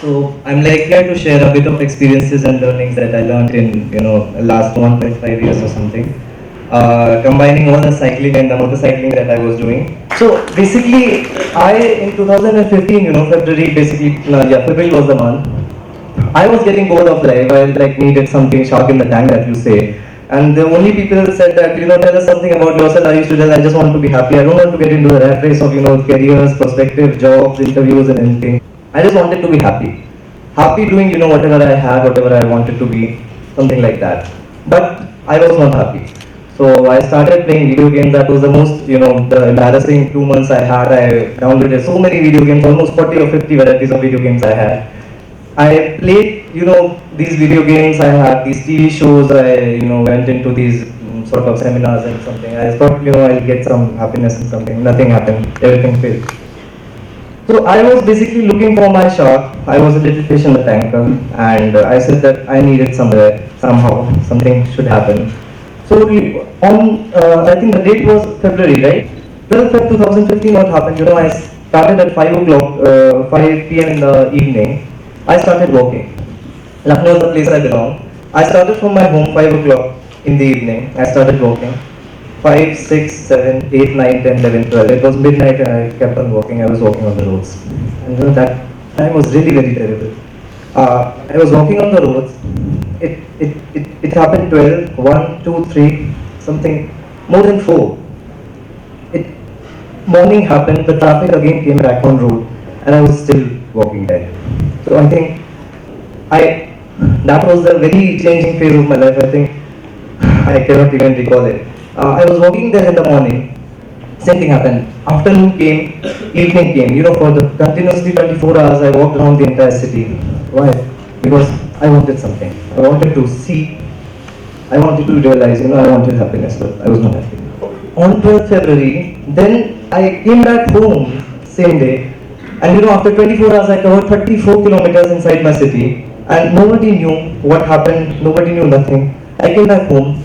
So I'm like here to share a bit of experiences and learnings that I learned in last 1.5 years or something, combining all the cycling and the motorcycling that I was doing. So basically, I in 2015, February basically, yeah, February was the month. I was getting bored of life. I like needed something shark in the tank that you say. And the only people said that, tell us something about yourself. I used to tell, I just want to be happy. I don't want to get into the rat race of, careers, prospective, jobs, interviews and anything. I just wanted to be happy. Happy doing, whatever I had, whatever I wanted to be, something like that. But I was not happy. So I started playing video games. That was the most, the embarrassing 2 months I had. I downloaded so many video games, almost 40 or 50 varieties of video games I had. I played, these video games, I had these TV shows, I, went into these sort of seminars and something. I thought, I'll get some happiness in something. Nothing happened. Everything failed. So I was basically looking for my shark. I was a little fish in the tanker, and I said that I needed somewhere, somehow, something should happen. So I think the date was February, right? 12th Feb 2015, what happened? I started at 5 o'clock, 5 p.m. in the evening. I started walking. Lucknow is the place I belong. I started from my home 5 o'clock in the evening. I started walking. 5, 6, 7, 8, 9, 10, 11, 12. It was midnight and I kept on walking. I was walking on the roads. And that time was really very terrible. I was walking on the roads. It happened 12, 1, 2, 3, something, more than 4. Morning happened, the traffic again came back on road and I was still walking there. So I think that was a very changing phase of my life. I think I cannot even recall it. I was walking there in the morning, same thing happened. Afternoon came, evening came. For the continuously 24 hours I walked around the entire city. Why? Because I wanted something. I wanted to see, I wanted to realize, I wanted happiness, but I was not happy. On 12th February, then I came back home, same day. And after 24 hours, I covered 34 kilometers inside my city, and nobody knew what happened, nobody knew nothing. I came back home,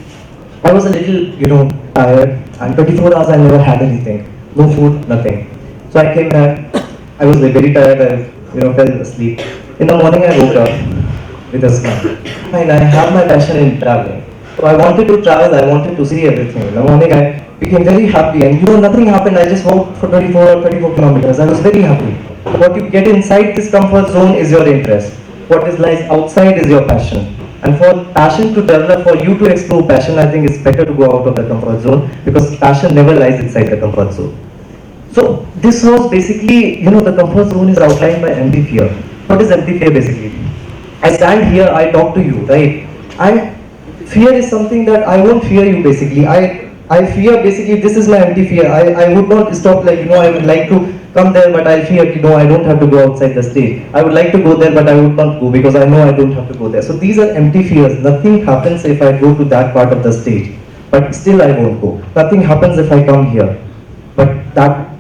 I was a little, tired, and 24 hours I never had anything, no food, nothing. So I came back, I was very tired, I, fell asleep. In the morning I woke up with a smile. And I have my passion in traveling. So I wanted to travel, I wanted to see everything. In the morning I became very happy, and nothing happened. I just walked for 34 kilometers. I was very happy. What you get inside this comfort zone is your interest. What is lies outside is your passion. And for passion to develop, for you to explore passion, I think it's better to go out of the comfort zone, because passion never lies inside the comfort zone. So this was basically, the comfort zone is outlined by empty fear. What is empty fear basically? I stand here, I talk to you, right? And fear is something that I won't fear you basically. I fear basically, this is my empty fear. I would not stop I would like to come there, but I fear, I don't have to go outside the stage. I would like to go there, but I would not go because I know I don't have to go there. So these are empty fears. Nothing happens if I go to that part of the stage, but still I won't go. Nothing happens if I come here, but that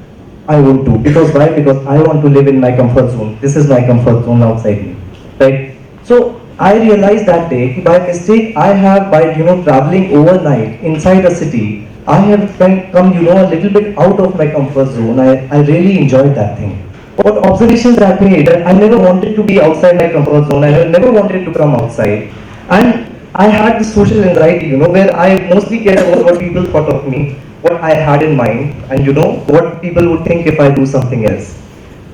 I won't do. Because why? Because I want to live in my comfort zone. This is my comfort zone outside me, right? So I realized that day, by mistake, I have, by traveling overnight inside a city, I have come a little bit out of my comfort zone. I really enjoyed that thing. What observations I made, I never wanted to be outside my comfort zone. I never wanted to come outside. And I had this social anxiety, where I mostly cared about what people thought of me, what I had in mind, and what people would think if I do something else.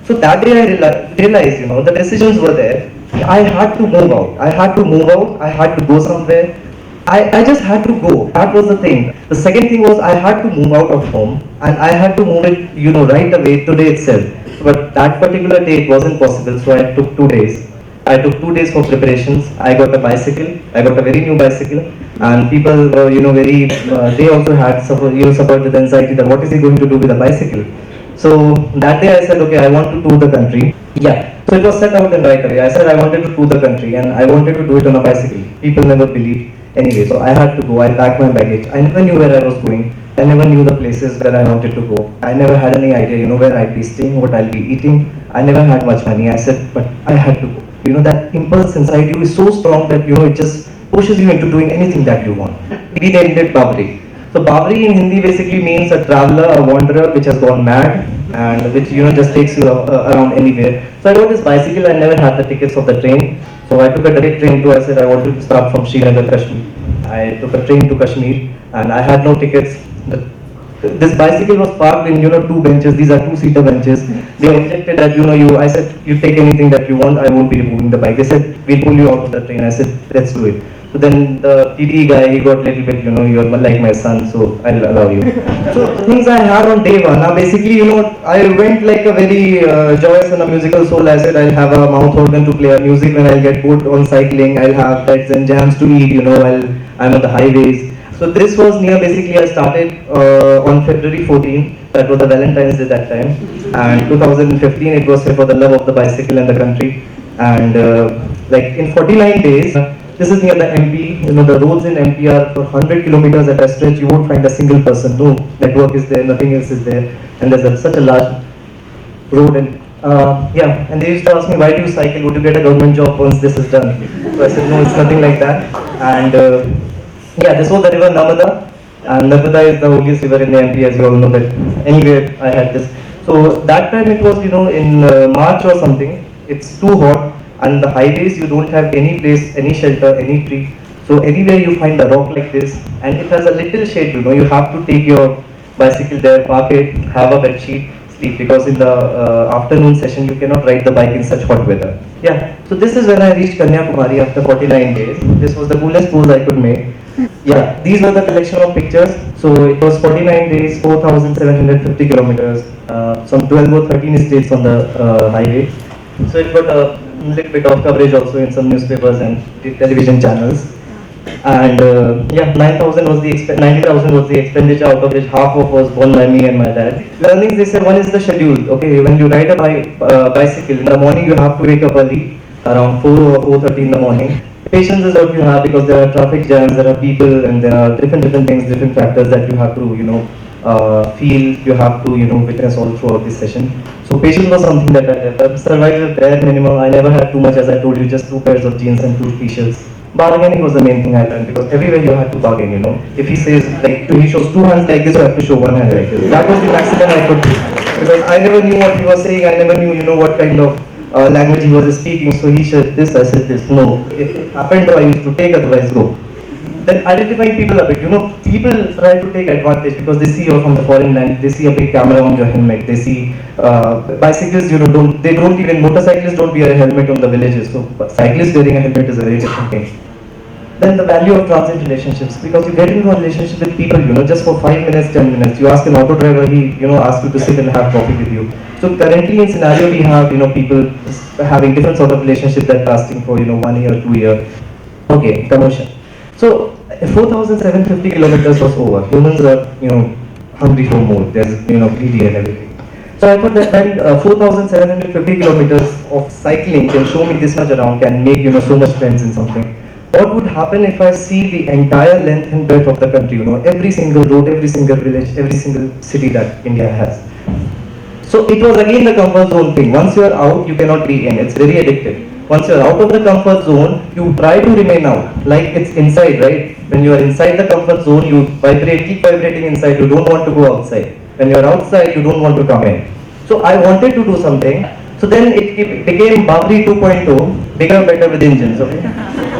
So that day I realized, the decisions were there. I had to move out. I had to move out. I had to go somewhere. I just had to go. That was the thing. The second thing was I had to move out of home, and I had to move it, right away today itself. But that particular day it wasn't possible, so I took 2 days. I took 2 days for preparations. I got a bicycle. I got a very new bicycle, and people were, they also had suffered with anxiety that what is he going to do with a bicycle. So that day I said, okay, I want to tour the country. Yeah. So it was set out in right away. I said I wanted to tour the country, and I wanted to do it on a bicycle. People never believed. Anyway, so I had to go. I packed my baggage. I never knew where I was going. I never knew the places where I wanted to go. I never had any idea, where I'd be staying, what I'll be eating. I never had much money. I said, but I had to go. That impulse inside you is so strong that, it just pushes you into doing anything that you want. We named it Babri. So Babri in Hindi basically means a traveler, a wanderer which has gone mad. and which just takes you around anywhere. So I got this bicycle. I never had the tickets of the train, so I took a direct train to. I said I wanted to start from Srinagar, Kashmir. I took a train to Kashmir, and I had no tickets. This bicycle was parked in two benches. These are two-seater benches. They objected that you. I said you take anything that you want. I won't be removing the bike. They said we'll pull you out of the train. I said let's do it. So then the TT guy, he got a little bit, you're like my son, so I'll allow you. So the things I had on day one, now basically, I went like a very joyous and a musical soul. I said I'll have a mouth organ to play music when I'll get bored on cycling. I'll have beds and jams to eat, while I'm on the highways. So this was near, basically I started on February 14. That was the Valentine's Day that time. And 2015, it was for the love of the bicycle and the country. And like in 49 days, this is near the MP. The roads in MP are for 100 kilometers at a stretch. You won't find a single person. No network is there, nothing else is there. And there's such a large road. And yeah, and they used to ask me, why do you cycle? Would you get a government job once this is done? So I said, no, it's nothing like that. And yeah, this was the river Narmada. And Narmada is the holiest river in the MP, as you all know that. Anyway, I had this. So that time it was, in March or something. It's too hot. And the highways, you don't have any place, any shelter, any tree. So anywhere you find a rock like this, and it has a little shade, you have to take your bicycle there, park it, have a bed sheet, sleep, because in the afternoon session you cannot ride the bike in such hot weather. Yeah, so this is when I reached Kanyakumari after 49 days. This was the coolest pose I could make. Yeah, these were the collection of pictures. So it was 49 days, 4,750 kilometers, some 12 or 13 states on the highway. So it got a little bit of coverage also in some newspapers and television channels. And yeah, 90,000 was the expenditure, out of which half of was borne by me and my dad. Learnings, they said, one is the schedule. Okay, when you ride a bicycle in the morning, you have to wake up early, around 4 or 4:30 in the morning. Patience is what you have, because there are traffic jams, there are people, and there are different things, different factors that you have to feel, you have to witness all throughout this session. So patience was something that I survived with bare minimum. I never had too much, as I told you, just 2 pairs of jeans and 2 t-shirts. Bargaining was the main thing I learned, because everywhere you had to bargain. If he says like he shows 2 hands like this, you have to show 1 hand like this. That was the maximum I could do, because I never knew what he was saying. I never knew what kind of language he was speaking. So he said this, I said this. No, if it happened, I used to take, otherwise go. Then identifying people a bit, people try to take advantage because they see you're from the foreign land, they see a big camera on your helmet, they see bicyclists, motorcyclists don't wear a helmet on the villages, so cyclists wearing a helmet is a very different thing. Then the value of transit relationships, because you get into a relationship with people, just for 5 minutes, 10 minutes, you ask an auto driver, he, asks you to sit and have coffee with you. So currently in scenario we have, people having different sort of relationship that lasting for, 1 year, 2 years. Okay, commercial. So 4,750 kilometers was over. Humans are, hungry for more. There's, greedy and everything. So I thought that when 4,750 kilometers of cycling can show me this much around, can make, so much friends in something. What would happen if I see the entire length and breadth of the country, every single road, every single village, every single city that India has. So it was again the comfort zone thing. Once you are out, you cannot be in. It's very addictive. Once you are out of the comfort zone, you try to remain out, like it's inside, right? When you are inside the comfort zone, you keep vibrating inside, you don't want to go outside. When you are outside, you don't want to come in. So I wanted to do something. So then it became Babri 2.0, bigger, better with engines, okay?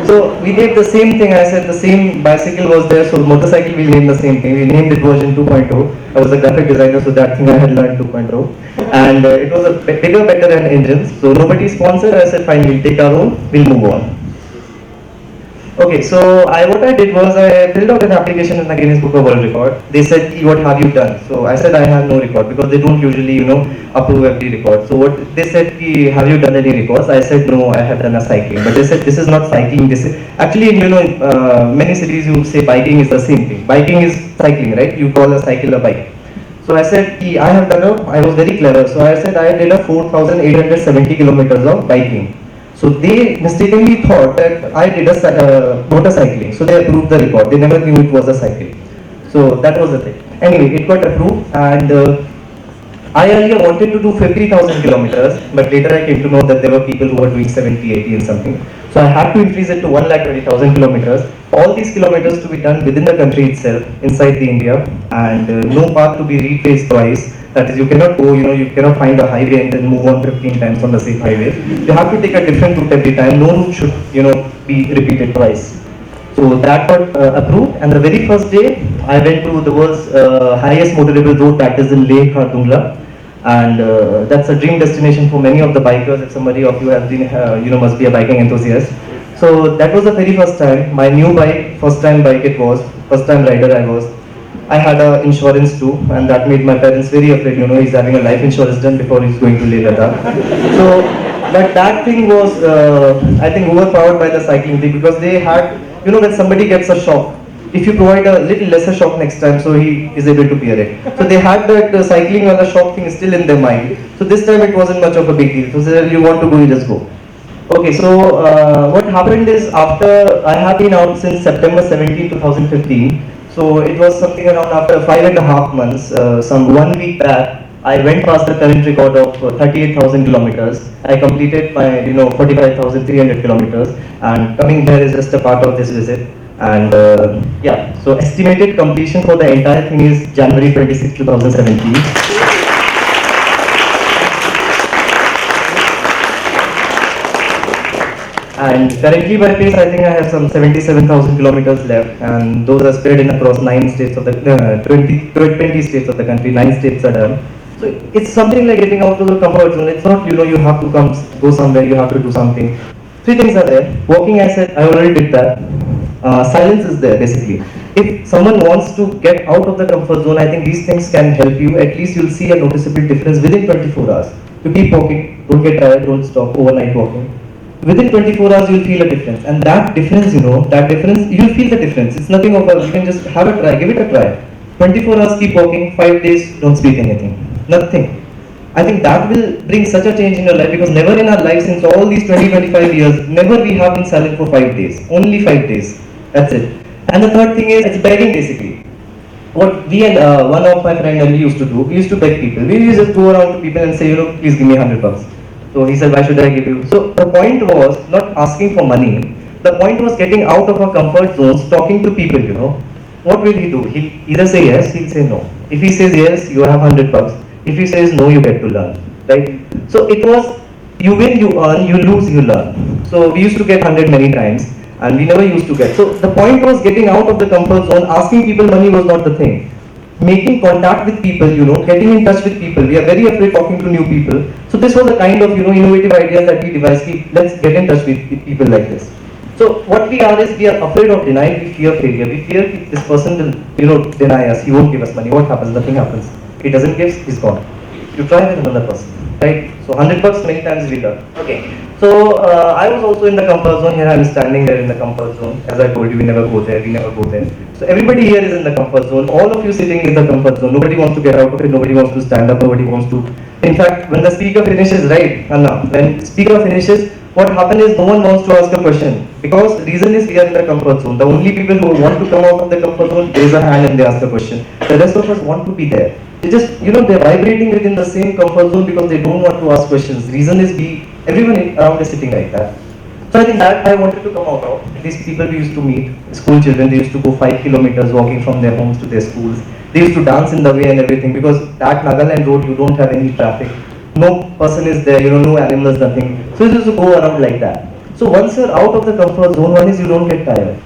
So we did the same thing. I said the same bicycle was there, so motorcycle we named the same thing. We named it version 2.0. I was a graphic designer, so that thing I had learned 2.0. And it was a bigger, better than engines. So nobody sponsored. I said fine, we'll take our own, we'll move on. Okay, so what I did was I filled out an application in the Guinness World Record. They said, what have you done? So I said I have no record, because they don't usually, approve every record. So what they said, have you done any records? I said no, I have done a cycling. But they said this is not cycling. This is actually, in many cities you say biking is the same thing. Biking is cycling, right? You call a cycle a bike. So I said I was very clever. So I said I did a 4,870 kilometers of biking. So they mistakenly thought that I did a motorcycling. So they approved the record. They never knew it was a cycle. So that was the thing. Anyway, it got approved, and I earlier wanted to do 50,000 kilometers, but later I came to know that there were people who were doing 70, 80 and something. So I had to increase it to 1,20,000 kilometers. All these kilometers to be done within the country itself, inside the India, and no path to be retraced twice. That is, you cannot go, you cannot find a highway and then move on 15 times on the same highway. You have to take a different route every time. No route should, be repeated twice. So that got approved, and the very first day, I went to the world's highest motorable road, that is in Leh Khardungla, and that's a dream destination for many of the bikers. If somebody of you have been, must be a biking enthusiast. So that was the very first time, my new bike, first time bike it was, first time rider I was. I had a insurance too, and that made my parents very afraid. He's having a life insurance done before he's going to Leh Ladakh. So, but that thing was, I think, overpowered by the cycling thing, because they had, when somebody gets a shock, if you provide a little lesser shock next time, so he is able to bear it. So they had that cycling or the shock thing still in their mind. So this time it wasn't much of a big deal. So they said, you want to go, you just go. Okay, so what happened is, after I have been out since September 17, 2015. So it was something around after 5.5 months, some 1 week back, I went past the current record of 38,000 kilometers. I completed my, 45,300 kilometers, and coming here is just a part of this visit. And yeah, so estimated completion for the entire thing is January 26, 2017. And currently by pace, I think I have some 77,000 kilometers left, and those are spread in across 9 states of the 20 states of the country. 9 states are done. So it's something like getting out of the comfort zone. It's not, you have to go somewhere, you have to do something. 3 things are there. Walking, I said, I already did that. Silence is there basically. If someone wants to get out of the comfort zone, I think these things can help you. At least you'll see a noticeable difference within 24 hours. You keep walking, don't get tired, don't stop overnight walking. Within 24 hours, you'll feel a difference. And that difference, you'll feel the difference. It's nothing of a, you can just have a try, give it a try. 24 hours, keep walking, 5 days, don't speak anything. Nothing. I think that will bring such a change in your life, because never in our life, since all these 25 years, never we have been silent for 5 days. Only 5 days. That's it. And the third thing is, it's begging basically. What we and one of my friends and we used to do, we used to beg people. We used to just go around to people and say, please give me $100. So he said, why should I give you? So the point was not asking for money. The point was getting out of our comfort zones, talking to people, What will he do? He'll either say yes, he'll say no. If he says yes, you have $100. If he says no, you get to learn, right? So it was, you win, you earn, you lose, you learn. So we used to get 100 many times, and we never used to get. So the point was getting out of the comfort zone. Asking people money was not the thing. Making contact with people, getting in touch with people. We are very afraid talking to new people. So this was a kind of, innovative idea that we devised. Let's get in touch with people like this. So what we are is, we are afraid of denial, we fear failure. We fear this person will, deny us, he won't give us money. What happens? Nothing happens. He doesn't give, he's gone. You try with another person, right? So $100 many times we learn. Okay. So I was also in the comfort zone. Here I am standing there in the comfort zone. As I told you, we never go there, we never go there. So everybody here is in the comfort zone. All of you sitting in the comfort zone. Nobody wants to get out of it. Nobody wants to stand up. Nobody wants to. In fact, when the speaker finishes, right, Anna, when speaker finishes, what happens is no one wants to ask a question, because the reason is we are in the comfort zone. The only people who want to come out of the comfort zone raise a hand and they ask a question. The rest of us want to be there. They just, they're vibrating within the same comfort zone because they don't want to ask questions. Reason is everyone around is sitting like that. So I think that I wanted to come out of. These people we used to meet, school children, they used to go 5 kilometers walking from their homes to their schools. They used to dance in the way and everything, because that Nagaland road, you don't have any traffic. No person is there, no animals, nothing. So you used to go around like that. So once you're out of the comfort zone, one is you don't get tired.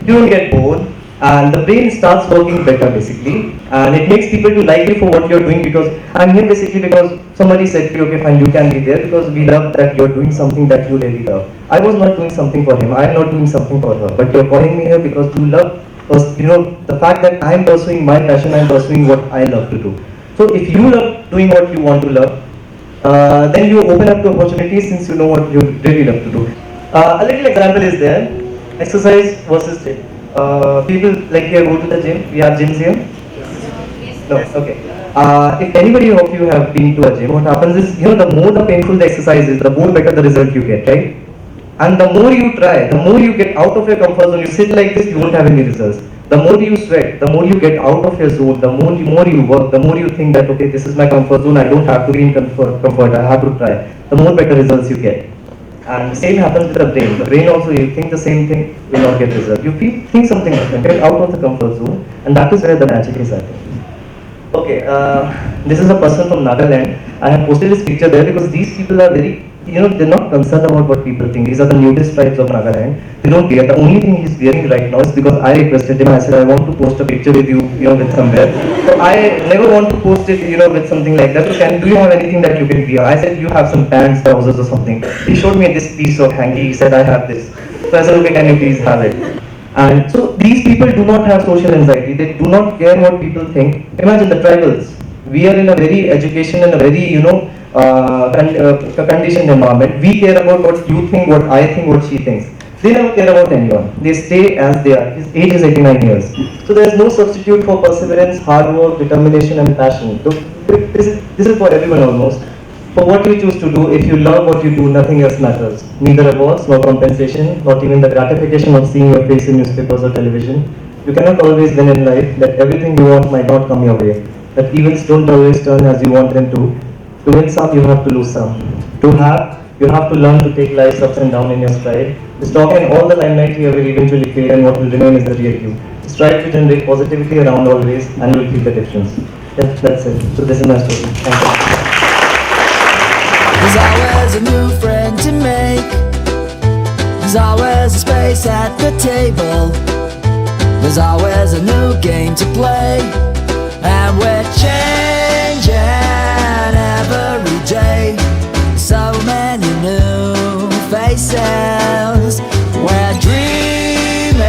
You don't get bored. And the brain starts working better basically, and it makes people to like you for what you're doing, because I'm here basically because somebody said to you, okay fine, you can be there because we love that you're doing something that you really love. I was not doing something for him, I'm not doing something for her, but you're calling me here because you love, the fact that I'm pursuing my passion, I'm pursuing what I love to do. So if you love doing what you want to love, then you open up to opportunities since you know what you really love to do. A little example is there, exercise versus gym. People like here go to the gym. We have gyms here? No, okay. If anybody of you have been to a gym, what happens is, the more the painful the exercise is, the more better the result you get, right? And the more you try, the more you get out of your comfort zone. You sit like this, you won't have any results. The more you sweat, the more you get out of your zone, the more you work, the more you think that, okay, this is my comfort zone, I don't have to be in comfort, I have to try. The more better results you get. And the same happens with the brain. The brain also, you think the same thing, will not get result. You think something different, get out of the comfort zone, and that is where the magic is, I think. Okay, this is a person from Nagaland. I have posted this picture there because these people are very, they're not concerned about what people think. These are the nudist tribes of Nagaland. They don't care. The only thing he's wearing right now is because I requested him. I said, I want to post a picture with you, with somewhere. So I never want to post it, with something like that. So do you have anything that you can wear? I said, you have some pants, trousers or something. He showed me this piece of hanky. He said, I have this. So I said, okay, can you please have it? And so these people do not have social anxiety. They do not care what people think. Imagine the tribals. We are in a very education and a very, conditioned environment. We care about what you think, what I think, what she thinks. They never care about anyone. They stay as they are. His age is 89 years. So there is no substitute for perseverance, hard work, determination and passion. So this is for everyone almost. For what you choose to do, if you love what you do, nothing else matters. Neither awards, nor compensation, not even the gratification of seeing your face in newspapers or television. You cannot always win in life, that everything you want might not come your way. That events don't always turn as you want them to. To win some, you have to lose some. To have, you have to learn to take life's ups and downs in your stride. The stock and all the limelight here will eventually fade, and what will remain is the real you. Strive to generate positivity around always, and you will feel the difference. Yeah, that's it. So this is my story. Thank you. There's always a new friend to make. There's always a space at the table. There's always a new game to play. And we're changing every day. So many new faces. We're dreaming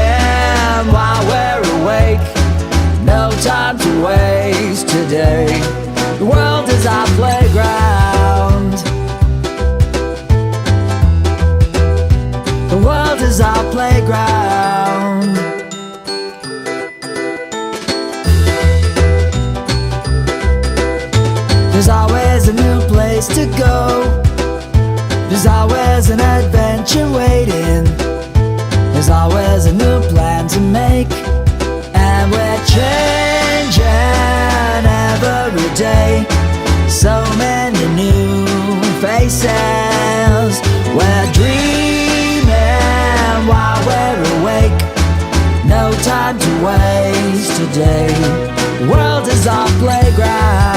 while we're awake. No time to waste today. The world is our playground. The world is our playground. There's always a new place to go. There's always an adventure waiting. There's always a new plan to make. And we're changing every day. So many new faces. We're dreaming while we're awake. No time to waste today. The world is our playground.